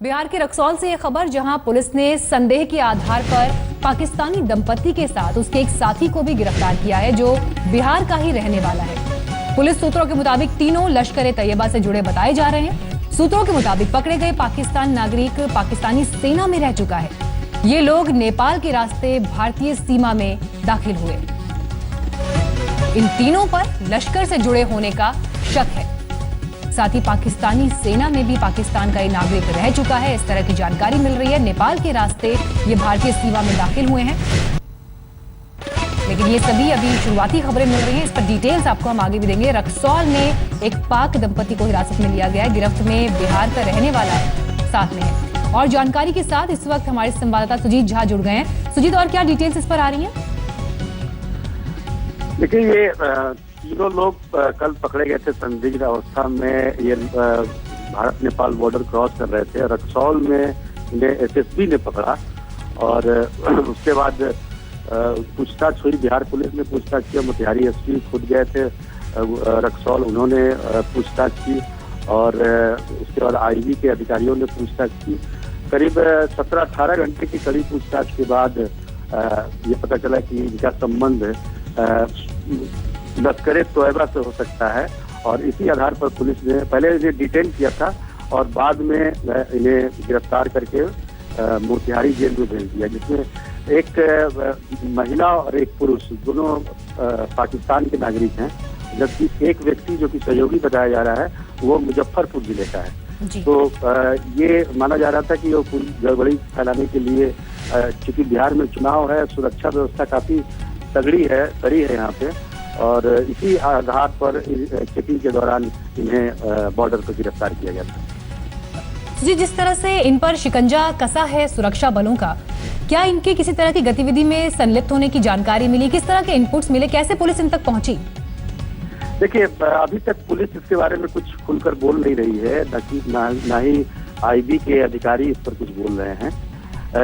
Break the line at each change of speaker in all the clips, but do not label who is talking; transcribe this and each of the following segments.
बिहार के रक्सौल से यह खबर, जहां पुलिस ने संदेह के आधार पर पाकिस्तानी दंपति के साथ उसके एक साथी को भी गिरफ्तार किया है, जो बिहार का ही रहने वाला है। पुलिस सूत्रों के मुताबिक तीनों लश्कर-ए-तैयबा से जुड़े बताए जा रहे हैं। सूत्रों के मुताबिक पकड़े गए पाकिस्तान नागरिक पाकिस्तानी सेना में रह चुका है। ये लोग नेपाल के रास्ते भारतीय सीमा में दाखिल हुए। इन तीनों पर लश्कर से जुड़े होने का शक है। साथ ही पाकिस्तानी सेना में भी पाकिस्तान का ये नागरिक रह चुका है, इस तरह की जानकारी मिल रही है। नेपाल के रास्ते ये भारतीय सीमा में दाखिल हुए हैं, लेकिन ये सभी अभी शुरुआती खबरें मिल रही हैं। इस पर डिटेल्स आपको हम आगे भी देंगे। रक्सौल में एक पाक दंपति को हिरासत में लिया गया है। गिरफ्त में बिहार का रहने वाला है, साथ में है। और जानकारी के साथ इस वक्त हमारे संवाददाता सुजीत झा जुड़ गए हैं। सुजीत, और क्या डिटेल्स इस पर आ रही हैं?
देखिए, ये तीनों लोग कल पकड़े गए थे संदिग्ध अवस्था में। ये भारत नेपाल बॉर्डर क्रॉस कर रहे थे। रक्सौल में इन्हें एसएसबी ने पकड़ा और उसके बाद पूछताछ हुई। बिहार पुलिस ने पूछताछ किया। मोतिहारी एसपी खुद गए थे रक्सौल, उन्होंने पूछताछ की और उसके बाद आईबी के अधिकारियों ने पूछताछ की। करीब 17-18 घंटे की कड़ी पूछताछ के बाद ये पता चला कि इनका संबंध लश्कर-ए-तैयबा से हो सकता है और इसी आधार पर पुलिस ने पहले इन्हें डिटेन किया था और बाद में इन्हें गिरफ्तार करके मोतिहारी जेल में भेज दिया, जिसमें एक महिला और एक पुरुष दोनों पाकिस्तान के नागरिक हैं, जबकि एक व्यक्ति जो कि सहयोगी बताया जा रहा है वो मुजफ्फरपुर जिले का है। तो ये माना जा रहा था कि वो पूरी गड़बड़ी फैलाने के लिए, चूंकि बिहार में चुनाव है, सुरक्षा व्यवस्था काफी कड़ी है यहाँ पे, और इसी आधार पर चेकिंग के दौरान इन्हें बॉर्डर पर गिरफ्तार किया गया था।
जी, जिस तरह से इन पर शिकंजा कसा है सुरक्षा बलों का, क्या इनके किसी तरह की गतिविधि में संलिप्त होने की जानकारी मिली? किस तरह के इनपुट्स मिले? कैसे पुलिस इन तक पहुंची?
देखिए, अभी तक पुलिस इसके बारे में कुछ खुलकर बोल नहीं रही है, ना ही आईबी के अधिकारी इस पर कुछ बोल रहे हैं।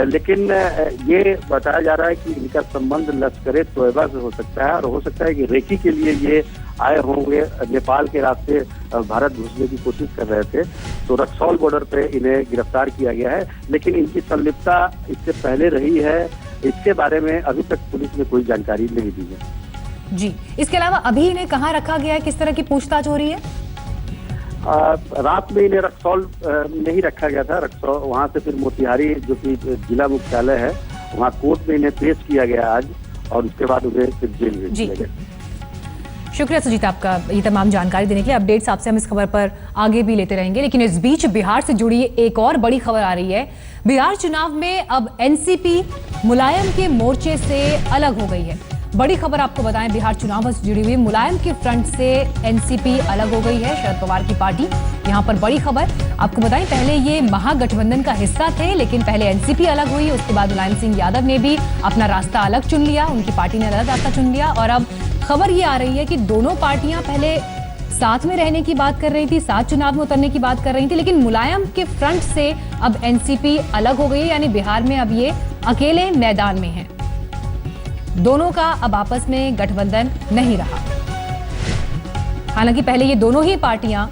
लेकिन ये बताया जा रहा है कि इनका संबंध लश्कर-ए-तैयबा से हो सकता है और हो सकता है कि रेकी के लिए ये आए होंगे। नेपाल के रास्ते भारत घुसने की कोशिश कर रहे थे, तो रक्सौल बॉर्डर पे इन्हें गिरफ्तार किया गया है। लेकिन इनकी संलिप्तता इससे पहले रही है, इसके बारे में अभी तक पुलिस ने कोई जानकारी नहीं दी है।
जी, इसके अलावा अभी इन्हें कहाँ रखा गया है? किस तरह की पूछताछ हो रही है?
रात में इन्हें रक्सौल में ही रखा गया था। रक्सौल, वहाँ से फिर मोतिहारी जो कि जिला मुख्यालय है, वहाँ कोर्ट में इन्हें पेश किया गया आज और उसके बाद उन्हें फिर जेल भेज दिया गया।
शुक्रिया सुजीत, आपका ये तमाम जानकारी देने के लिए। अपडेट्स आपसे हम इस खबर पर आगे भी लेते रहेंगे, लेकिन इस बीच बिहार से जुड़ी एक और बड़ी खबर आ रही है। बिहार चुनाव में अब एनसीपी मुलायम के मोर्चे से अलग हो गई है। बड़ी खबर आपको बताएं, बिहार चुनाव से जुड़ी हुई मुलायम के फ्रंट से एनसीपी अलग हो गई है, शरद पवार की पार्टी। यहां पर बड़ी खबर आपको बताएं, पहले ये महागठबंधन का हिस्सा थे, लेकिन पहले एनसीपी अलग हुई, उसके बाद मुलायम सिंह यादव ने भी अपना रास्ता अलग चुन लिया, उनकी पार्टी ने अलग रास्ता चुन लिया। और अब खबर ये आ रही है कि दोनों पार्टियां पहले साथ में रहने की बात कर रही थी, साथ चुनाव में उतरने की बात कर रही थी, लेकिन मुलायम के फ्रंट से अब एनसीपी अलग हो गई है, यानी बिहार में अब ये अकेले मैदान में है। दोनों का अब आपस में गठबंधन नहीं रहा। हालांकि पहले ये दोनों ही पार्टियां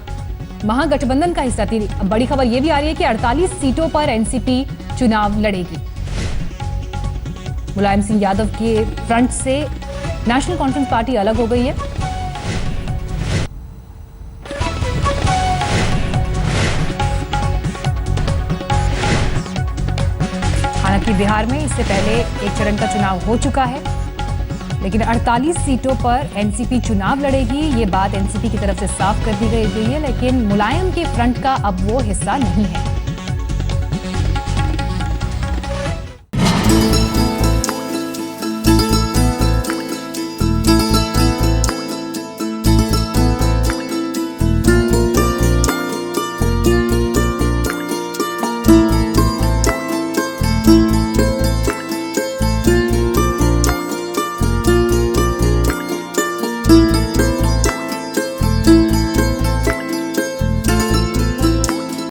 महागठबंधन का हिस्सा थी। बड़ी खबर यह भी आ रही है कि 48 सीटों पर एनसीपी चुनाव लड़ेगी। मुलायम सिंह यादव के फ्रंट से नेशनल कॉन्फ्रेंस पार्टी अलग हो गई है। हालांकि बिहार में इससे पहले एक चरण का चुनाव हो चुका है, लेकिन 48 सीटों पर एनसीपी चुनाव लड़ेगी, ये बात एनसीपी की तरफ से साफ कर दी गई है, लेकिन मुलायम के फ्रंट का अब वो हिस्सा नहीं है।